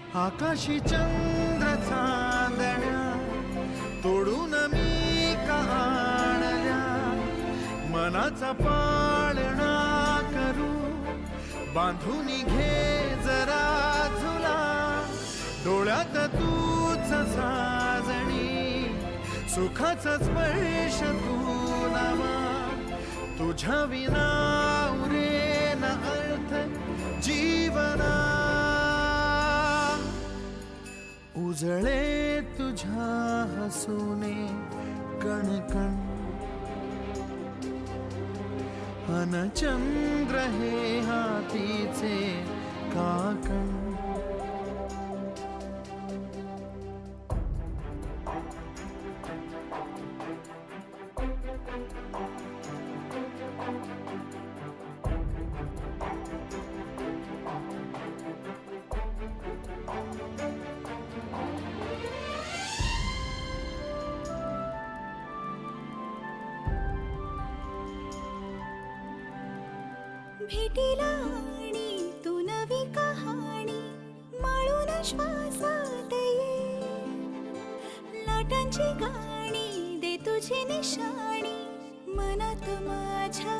आकाशी चंद्र चांदण्या तोडून मी आणल्या, मनाचा पाळणा करू बांधून घे जरा झुला, डोळ्यात तूच साजणी सुखाचा स्पर्श तू नामा, तुझ्या विना उरेन अर्थ जीवना, उजळे तुझ्या हसूने कणकण, अन चंद्र हे हातीचे काकण. भेटीला आणि तू नवी कहाणी माळून श्वासात ये, लाटांची गाणी दे तुझी निशाणी मनात माझ्या